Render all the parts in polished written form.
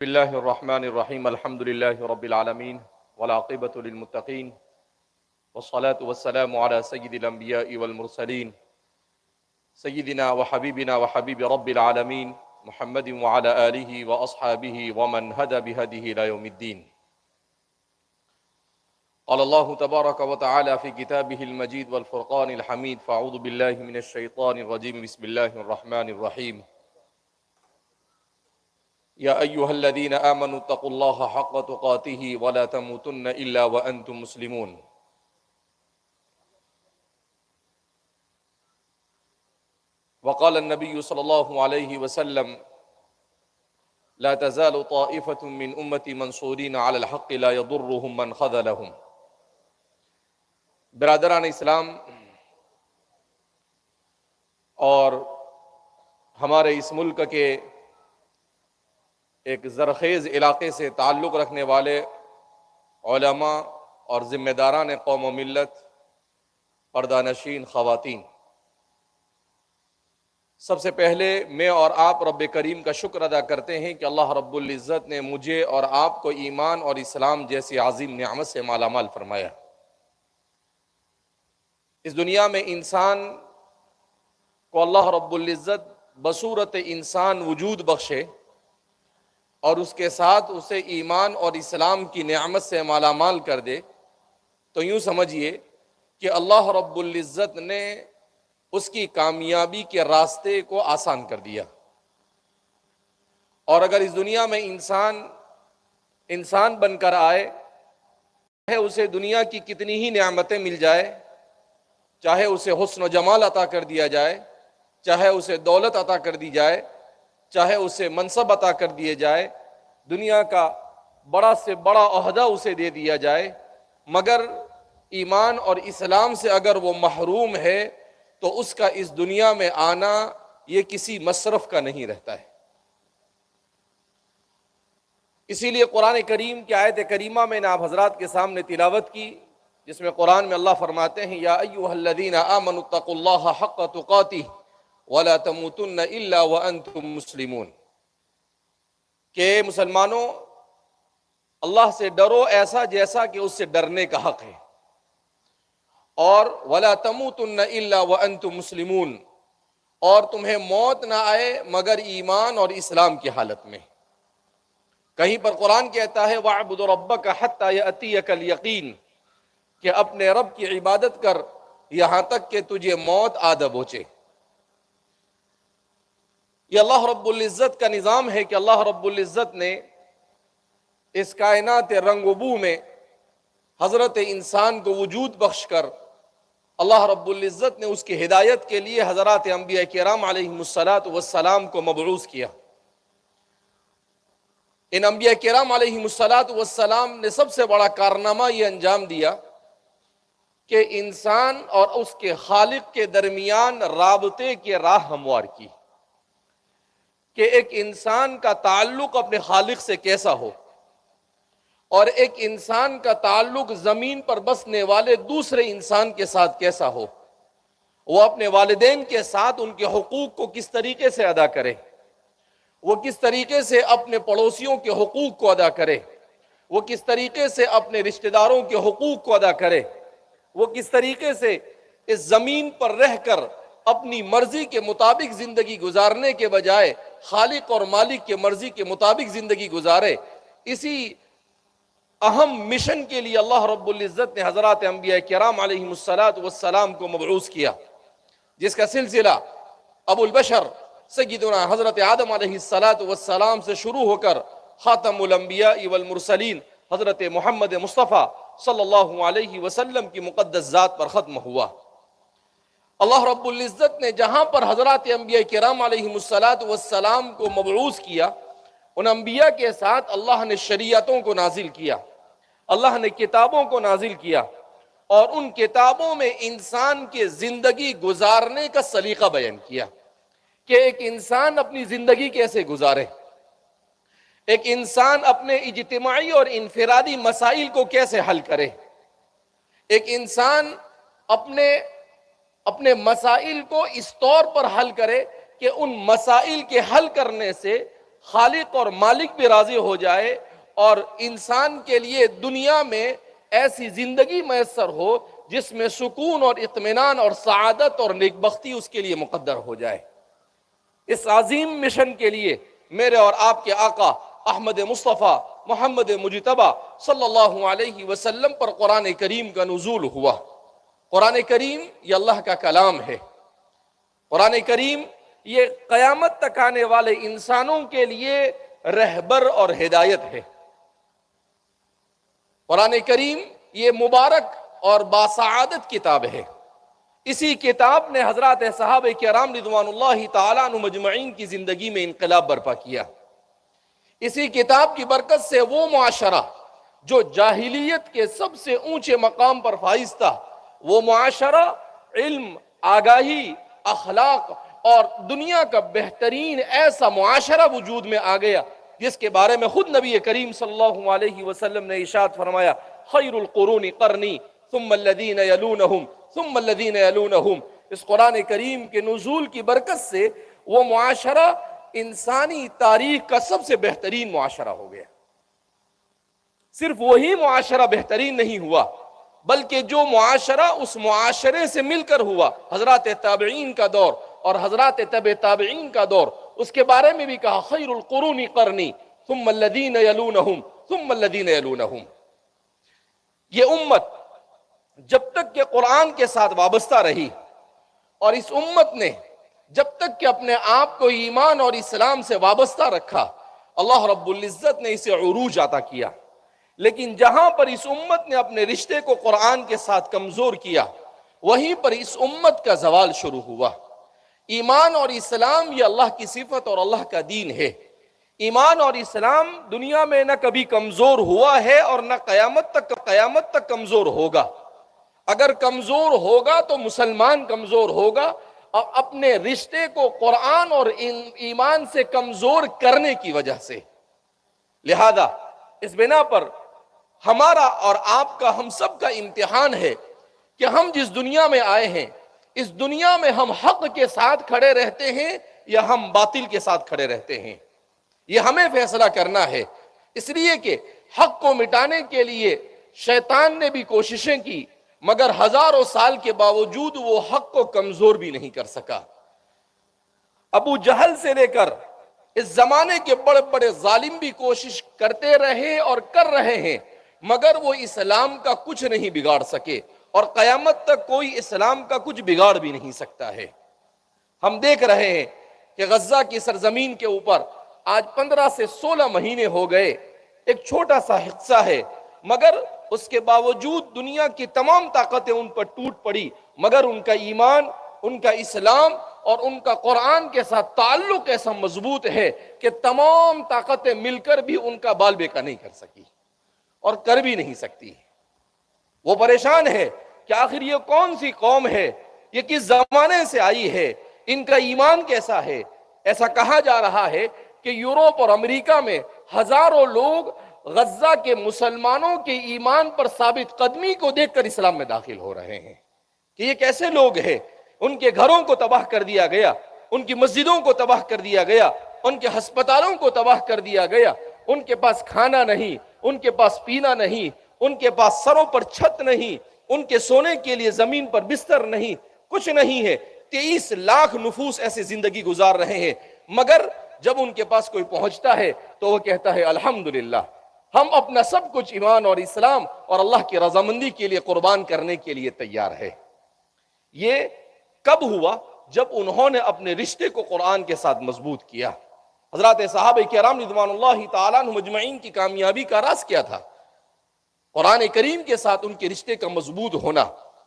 بسم الله الرحمن الرحيم الحمد لله رب العالمين والعاقبة للمتقين والصلاة والسلام على سيد الأنبياء والمرسلين سيدنا وحبيبنا وحبيب رب العالمين محمد وعلى آله وأصحابه ومن هدى بهديه إلى يوم الدين. قال الله تبارك وتعالى في كتابه المجيد والفرقان الحميد فأعوذ بالله من الشيطان الرجيم بسم الله الرحمن الرحيم. یا ایہا الذین آمنوا اتقوا اللہ حق تقاتہ ولا تموتن الا وانتم مسلمون. وقال النبی صلی اللہ علیہ وسلم لا تزال طائفة من امتی منصورین علی الحق لا يضرهم من خذلهم. برادران اسلام اور ہمارے اس ملک کے ایک زرخیز علاقے سے تعلق رکھنے والے علماء اور ذمہ داران قوم و ملت، پردہ نشین خواتین، سب سے پہلے میں اور آپ رب کریم کا شکر ادا کرتے ہیں کہ اللہ رب العزت نے مجھے اور آپ کو ایمان اور اسلام جیسی عظیم نعمت سے مالا مال فرمایا. اس دنیا میں انسان کو اللہ رب العزت بصورت انسان وجود بخشے اور اس کے ساتھ اسے ایمان اور اسلام کی نعمت سے مالا مال کر دے تو یوں سمجھیے کہ اللہ رب العزت نے اس کی کامیابی کے راستے کو آسان کر دیا. اور اگر اس دنیا میں انسان بن کر آئے، چاہے اسے دنیا کی کتنی ہی نعمتیں مل جائے، چاہے اسے حسن و جمال عطا کر دیا جائے، چاہے اسے دولت عطا کر دی جائے، چاہے اسے منصب عطا کر دیے جائے، دنیا کا بڑا سے بڑا عہدہ اسے دے دیا جائے، مگر ایمان اور اسلام سے اگر وہ محروم ہے تو اس کا اس دنیا میں آنا یہ کسی مصرف کا نہیں رہتا ہے. اسی لیے قرآن کریم کی آیت کریمہ میں نے آپ حضرات کے سامنے تلاوت کی، جس میں قرآن میں اللہ فرماتے ہیں یا ایھا الذین آمنوا اتقوا اللہ حق تقاتہ وَلَا تَمُوتُنَّ إِلَّا وَأَنْتُمْ مُسْلِمُونَ، کہ مسلمانوں اللہ سے ڈرو ایسا جیسا کہ اس سے ڈرنے کا حق ہے، اور وَلَا تَمُوتُنَّ إِلَّا وَأَنْتُمْ مُسْلِمُونَ، اور تمہیں موت نہ آئے مگر ایمان اور اسلام کی حالت میں. کہیں پر قرآن کہتا ہے وَاعْبُدْ رَبَّكَ حَتَّى يَأْتِيَكَ الْيَقِينُ، کہ اپنے رب کی عبادت کر یہاں تک کہ تجھے موت آ دبوچے. یہ اللہ رب العزت کا نظام ہے کہ اللہ رب العزت نے اس کائنات رنگ و بو میں حضرت انسان کو وجود بخش کر اللہ رب العزت نے اس کی ہدایت کے لیے حضرات انبیاء کرام علیہم السلام کو مبعوث کیا. ان انبیاء کرام علیہم السلام نے سب سے بڑا کارنامہ یہ انجام دیا کہ انسان اور اس کے خالق کے درمیان رابطے کی راہ ہموار کی، کہ ایک انسان کا تعلق اپنے خالق سے کیسا ہو، اور ایک انسان کا تعلق زمین پر بسنے والے دوسرے انسان کے ساتھ کیسا ہو، وہ اپنے والدین کے ساتھ ان کے حقوق کو کس طریقے سے ادا کرے، وہ کس طریقے سے اپنے پڑوسیوں کے حقوق کو ادا کرے، وہ کس طریقے سے اپنے رشتہ داروں کے حقوق کو ادا کرے، وہ کس طریقے سے اس زمین پر رہ کر اپنی مرضی کے مطابق زندگی گزارنے کے بجائے خالق اور مالک کے مرضی کے مطابق زندگی گزارے. اسی اہم مشن کے لیے اللہ رب العزت نے حضرات انبیاء کرام علیہم السلام کو مبعوث کیا، جس کا سلسلہ ابو البشر سیدنا حضرت آدم علیہ السلام سے شروع ہو کر خاتم الانبیاء والمرسلین حضرت محمد مصطفیٰ صلی اللہ علیہ وسلم کی مقدس ذات پر ختم ہوا. اللہ رب العزت نے جہاں پر حضرات انبیاء کرام علیہم السلام کو مبعوث کیا، ان انبیاء کے ساتھ اللہ نے شریعتوں کو نازل کیا، اللہ نے کتابوں کو نازل کیا، اور ان کتابوں میں انسان کے زندگی گزارنے کا سلیقہ بیان کیا کہ ایک انسان اپنی زندگی کیسے گزارے، ایک انسان اپنے اجتماعی اور انفرادی مسائل کو کیسے حل کرے، ایک انسان اپنے مسائل کو اس طور پر حل کرے کہ ان مسائل کے حل کرنے سے خالق اور مالک بھی راضی ہو جائے اور انسان کے لیے دنیا میں ایسی زندگی میسر ہو جس میں سکون اور اطمینان اور سعادت اور نیکبختی اس کے لیے مقدر ہو جائے۔ اس عظیم مشن کے لیے میرے اور آپ کے آقا احمد مصطفیٰ محمد مجتبیٰ صلی اللہ علیہ وسلم پر قرآن کریم کا نزول ہوا۔ قرآن کریم یہ اللہ کا کلام ہے۔ قرآن کریم یہ قیامت تک آنے والے انسانوں کے لیے رہبر اور ہدایت ہے۔ قرآن کریم یہ مبارک اور باسعادت کتاب ہے۔ اسی کتاب نے حضرات صحابہ کرام رضوان اللہ تعالیٰ عنہ مجمعین کی زندگی میں انقلاب برپا کیا۔ اسی کتاب کی برکت سے وہ معاشرہ جو جاہلیت کے سب سے اونچے مقام پر فائز تھا، وہ معاشرہ علم، آگاہی، اخلاق اور دنیا کا بہترین ایسا معاشرہ وجود میں آ گیا جس کے بارے میں خود نبی کریم صلی اللہ علیہ وسلم نے ارشاد فرمایا، خیر القرون قرنی ثم الذین یلونہم ثم الذین یلونہم۔ اس قرآن کریم کے نزول کی برکت سے وہ معاشرہ انسانی تاریخ کا سب سے بہترین معاشرہ ہو گیا۔ صرف وہی معاشرہ بہترین نہیں ہوا بلکہ جو معاشرہ اس معاشرے سے مل کر ہوا، حضرات تابعین کا دور اور حضرات تبع تابعین کا دور، اس کے بارے میں بھی کہا خیر القرون قرنی ثم الذین یلونہم ثم الذین یلونہم۔ یہ امت جب تک کہ قرآن کے ساتھ وابستہ رہی اور اس امت نے جب تک کہ اپنے آپ کو ایمان اور اسلام سے وابستہ رکھا، اللہ رب العزت نے اسے عروج عطا کیا۔ لیکن جہاں پر اس امت نے اپنے رشتے کو قرآن کے ساتھ کمزور کیا، وہیں پر اس امت کا زوال شروع ہوا۔ ایمان اور اسلام یہ اللہ کی صفت اور اللہ کا دین ہے۔ ایمان اور اسلام دنیا میں نہ کبھی کمزور ہوا ہے اور نہ قیامت تک کمزور ہوگا۔ اگر کمزور ہوگا تو مسلمان کمزور ہوگا اور اپنے رشتے کو قرآن اور ایمان سے کمزور کرنے کی وجہ سے۔ لہذا اس بنا پر ہمارا اور آپ کا، ہم سب کا امتحان ہے کہ ہم جس دنیا میں آئے ہیں، اس دنیا میں ہم حق کے ساتھ کھڑے رہتے ہیں یا ہم باطل کے ساتھ کھڑے رہتے ہیں۔ یہ ہمیں فیصلہ کرنا ہے، اس لیے کہ حق کو مٹانے کے لیے شیطان نے بھی کوششیں کی مگر ہزاروں سال کے باوجود وہ حق کو کمزور بھی نہیں کر سکا۔ ابو جہل سے لے کر اس زمانے کے بڑے بڑے ظالم بھی کوشش کرتے رہے اور کر رہے ہیں مگر وہ اسلام کا کچھ نہیں بگاڑ سکے، اور قیامت تک کوئی اسلام کا کچھ بگاڑ بھی نہیں سکتا ہے۔ ہم دیکھ رہے ہیں کہ غزہ کی سرزمین کے اوپر آج 15 سے 16 مہینے ہو گئے، ایک چھوٹا سا حصہ ہے مگر اس کے باوجود دنیا کی تمام طاقتیں ان پر ٹوٹ پڑی، مگر ان کا ایمان، ان کا اسلام اور ان کا قرآن کے ساتھ تعلق ایسا مضبوط ہے کہ تمام طاقتیں مل کر بھی ان کا بال بیکا نہیں کر سکی اور کر بھی نہیں سکتی۔ وہ پریشان ہے کہ آخر یہ کون سی قوم ہے، یہ کس زمانے سے آئی ہے، ان کا ایمان کیسا ہے۔ ایسا کہا جا رہا ہے کہ یورپ اور امریکہ میں ہزاروں لوگ غزہ کے مسلمانوں کے ایمان پر ثابت قدمی کو دیکھ کر اسلام میں داخل ہو رہے ہیں کہ یہ کیسے لوگ ہیں۔ ان کے گھروں کو تباہ کر دیا گیا، ان کی مسجدوں کو تباہ کر دیا گیا، ان کے ہسپتالوں کو تباہ کر دیا گیا، ان کے پاس کھانا نہیں، ان کے پاس پینا نہیں، ان کے پاس سروں پر چھت نہیں، ان کے سونے کے لیے زمین پر بستر نہیں، کچھ نہیں ہے۔ 23 لاکھ نفوس ایسے زندگی گزار رہے ہیں مگر جب ان کے پاس کوئی پہنچتا ہے تو وہ کہتا ہے الحمدللہ، ہم اپنا سب کچھ ایمان اور اسلام اور اللہ کی رضامندی کے لیے قربان کرنے کے لیے تیار ہے۔ یہ کب ہوا؟ جب انہوں نے اپنے رشتے کو قرآن کے ساتھ مضبوط کیا۔ حضرات صحابہ کرام رضوان اللہ تعالیٰ عنہ مجمعین کی کامیابی کا راز کیا تھا؟ قرآن کریم کے ساتھ ان کے رشتے کا مضبوط ہونا۔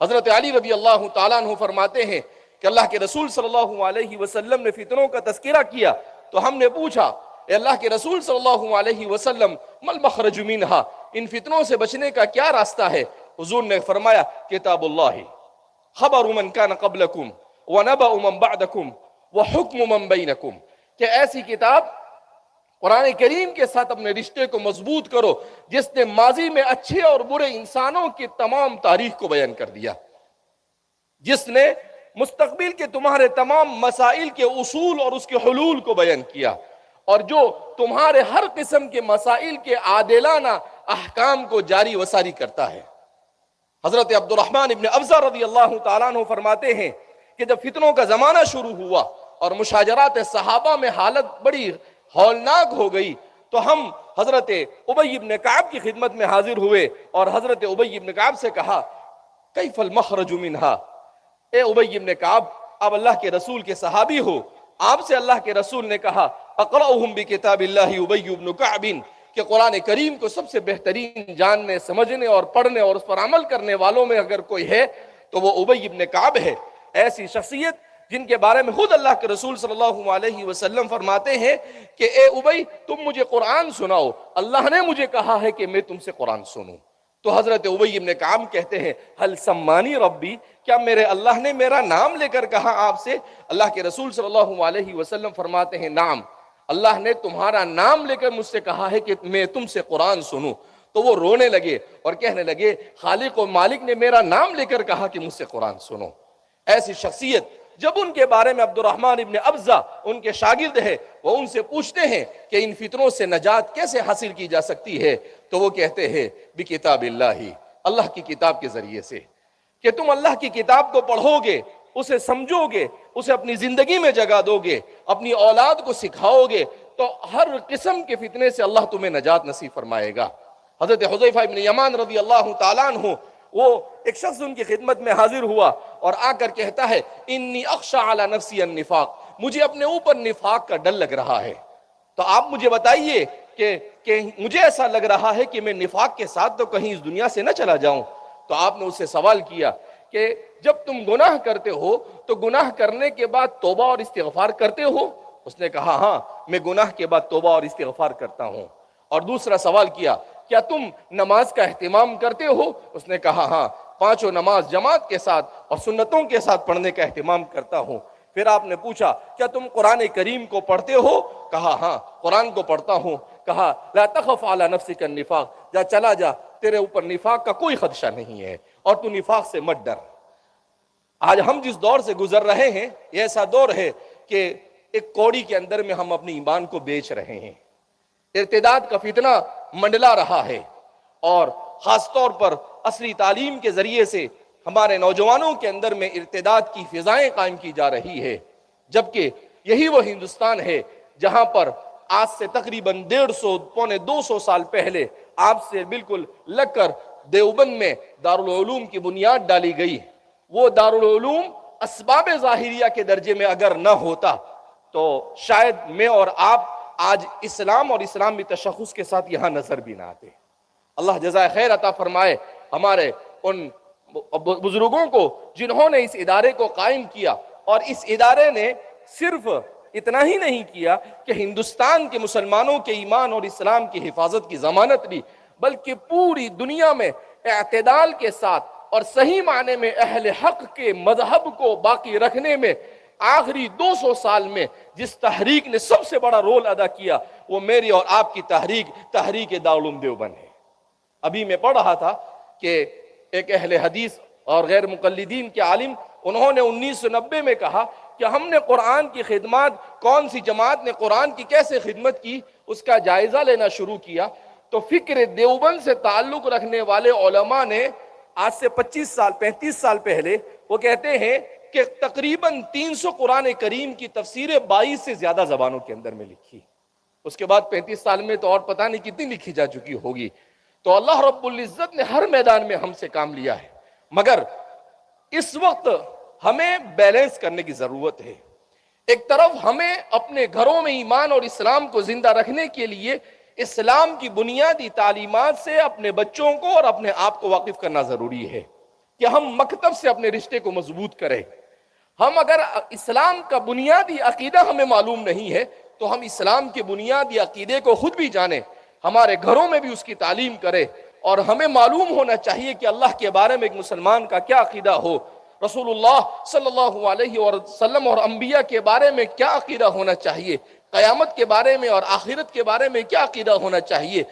حضرت علی رضی اللہ تعالیٰ عنہ فرماتے ہیں کہ اللہ کے رسول صلی اللہ علیہ وسلم نے فتنوں کا تذکرہ کیا تو ہم نے پوچھا، اے اللہ کے رسول صلی اللہ علیہ وسلم مل مخرج منہا، ان فتنوں سے بچنے کا کیا راستہ ہے؟ حضور نے فرمایا کتاب اللہ، خبر من کان قبلکم ونبأ من بعدکم وحکم من بینکم، کہ ایسی کتاب قرآن کریم کے ساتھ اپنے رشتے کو مضبوط کرو جس نے ماضی میں اچھے اور برے انسانوں کی تمام تاریخ کو بیان کر دیا، جس نے مستقبل کے تمہارے تمام مسائل کے اصول اور اس کے حلول کو بیان کیا، اور جو تمہارے ہر قسم کے مسائل کے عادلانہ احکام کو جاری وساری کرتا ہے۔ حضرت عبد الرحمن ابن ابزہ رضی اللہ تعالیٰ عنہ فرماتے ہیں کہ جب فتنوں کا زمانہ شروع ہوا اور مشاجرات صحابہ میں حالت بڑی ہولناک ہو گئی، تو ہم حضرت ابی بن کعب کی خدمت میں حاضر ہوئے اور حضرت ابی بن کعب سے کہا کیف المخرج منہا، اے ابی بن کعب، آپ اللہ کے رسول کے صحابی ہو، آپ سے اللہ کے رسول نے کہا اقرأہم بکتاب اللہ ابی بن کعب، کہ قرآن کریم کو سب سے بہترین جاننے، سمجھنے اور پڑھنے اور اس پر عمل کرنے والوں میں اگر کوئی ہے تو وہ ابی بن کعب ہے۔ ایسی شخصیت جن کے بارے میں خود اللہ کے رسول صلی اللہ علیہ وسلم فرماتے ہیں کہ اے ابی تم مجھے قرآن سناؤ، اللہ نے مجھے کہا ہے کہ میں تم سے قرآن سنوں۔ تو حضرت ابی بن کعب کہتے ہیں حل سمانی ربی، کیا میرے اللہ نے میرا نام لے کر کہا آپ سے؟ اللہ کے رسول صلی اللہ علیہ وسلم فرماتے ہیں نعم، اللہ نے تمہارا نام لے کر مجھ سے کہا ہے کہ میں تم سے قرآن سنوں۔ تو وہ رونے لگے اور کہنے لگے خالق و مالک نے میرا نام لے کر کہا کہ مجھ سے قرآن سنو۔ ایسی شخصیت جب ان کے بارے میں عبد الرحمن ابن ابزہ ان کے شاگرد ہے، وہ ان سے پوچھتے ہیں کہ ان فتنوں سے نجات کیسے حاصل کی جا سکتی ہے، تو وہ کہتے ہیں بکتاب اللہ، اللہ کی کتاب کے ذریعے سے، کہ تم اللہ کی کتاب کو پڑھو گے، اسے سمجھو گے، اسے اپنی زندگی میں جگہ دو گے، اپنی اولاد کو سکھاؤ گے، تو ہر قسم کے فتنے سے اللہ تمہیں نجات نصیب فرمائے گا۔ حضرت حذیفہ ابن یمان رضی اللہ تعالیٰ عنہ، وہ ایک شخص ان کی خدمت میں حاضر ہوا اور آ کر کہتا ہے انی اخشى علی نفسی النفاق، مجھے اپنے اوپر نفاق کا ڈر لگ رہا ہے، تو آپ مجھے بتائیے کہ مجھے ایسا لگ رہا ہے کہ میں نفاق کے ساتھ تو کہیں اس دنیا سے نہ چلا جاؤں۔ تو آپ نے اس سے سوال کیا کہ جب تم گناہ کرتے ہو تو گناہ کرنے کے بعد توبہ اور استغفار کرتے ہو؟ اس نے کہا ہاں، میں گناہ کے بعد توبہ اور استغفار کرتا ہوں۔ اور دوسرا سوال کیا کیا تم نماز کا اہتمام کرتے ہو؟ اس نے کہا ہاں، پانچوں نماز جماعت کے ساتھ اور سنتوں کے ساتھ پڑھنے کا اہتمام کرتا ہوں۔ پھر آپ نے پوچھا کیا تم قرآن کریم کو پڑھتے ہو؟ کہا ہاں، قرآن کو پڑھتا ہوں۔ کہا لا تخف علی نفسک النفاق، جا چلا جا، تیرے اوپر نفاق کا کوئی خدشہ نہیں ہے اور تو نفاق سے مت ڈر۔ آج ہم جس دور سے گزر رہے ہیں یہ ایسا دور ہے کہ ایک کوڑی کے اندر میں ہم اپنی ایمان کو بیچ رہے ہیں، ارتداد کا فتنہ منڈلا رہا ہے، اور خاص طور پر عصری تعلیم کے ذریعے سے ہمارے نوجوانوں کے اندر میں ارتداد کی فضائیں قائم کی جا رہی ہے، جبکہ یہی وہ ہندوستان ہے جہاں پر آج سے تقریباً 150 پونے 200 سال پہلے آپ سے بالکل لگ کر دیوبند میں دارالعلوم کی بنیاد ڈالی گئی۔ وہ دارالعلوم اسباب ظاہریہ کے درجے میں اگر نہ ہوتا تو شاید میں اور آپ آج اسلام اور اسلامی تشخص کے ساتھ یہاں نظر بھی نہ آتے۔ اللہ جزائے خیر عطا فرمائے ہمارے ان بزرگوں کو جنہوں نے اس ادارے کو قائم کیا، اور اس ادارے نے صرف اتنا ہی نہیں کیا کہ ہندوستان کے مسلمانوں کے ایمان اور اسلام کی حفاظت کی ضمانت لی، بلکہ پوری دنیا میں اعتدال کے ساتھ اور صحیح معنی میں اہل حق کے مذہب کو باقی رکھنے میں آخری 200 سال میں جس تحریک نے سب سے بڑا رول ادا کیا وہ میری اور آپ کی تحریک دارالعلوم دیوبند ہے۔ ابھی میں پڑھ رہا تھا کہ ایک اہل حدیث اور غیر مقلدین کے عالم، انہوں نے 1990 میں کہا کہ ہم نے قرآن کی خدمات، کون سی جماعت نے قرآن کی کیسے خدمت کی، اس کا جائزہ لینا شروع کیا، تو فکر دیوبند سے تعلق رکھنے والے علماء نے آج سے 35 سال پہلے وہ کہتے ہیں کہ تقریباً 300 قرآن کریم کی تفسیریں 22 سے زیادہ زبانوں کے اندر میں لکھی۔ اس کے بعد 35 سال میں تو اور پتہ نہیں کتنی لکھی جا چکی ہوگی۔ تو اللہ رب العزت نے ہر میدان میں ہم سے کام لیا ہے، مگر اس وقت ہمیں بیلنس کرنے کی ضرورت ہے۔ ایک طرف ہمیں اپنے گھروں میں ایمان اور اسلام کو زندہ رکھنے کے لیے اسلام کی بنیادی تعلیمات سے اپنے بچوں کو اور اپنے آپ کو واقف کرنا ضروری ہے کہ ہم مکتب سے اپنے رشتے کو مضبوط کریں۔ ہم اگر اسلام کا بنیادی عقیدہ ہمیں معلوم نہیں ہے تو ہم اسلام کے بنیادی عقیدے کو خود بھی جانیں، ہمارے گھروں میں بھی اس کی تعلیم کریں، اور ہمیں معلوم ہونا چاہیے کہ اللہ کے بارے میں ایک مسلمان کا کیا عقیدہ ہو، رسول اللہ صلی اللہ علیہ وسلم اور انبیاء کے بارے میں کیا عقیدہ ہونا چاہیے، قیامت کے بارے میں اور آخرت کے بارے میں کیا عقیدہ ہونا چاہیے،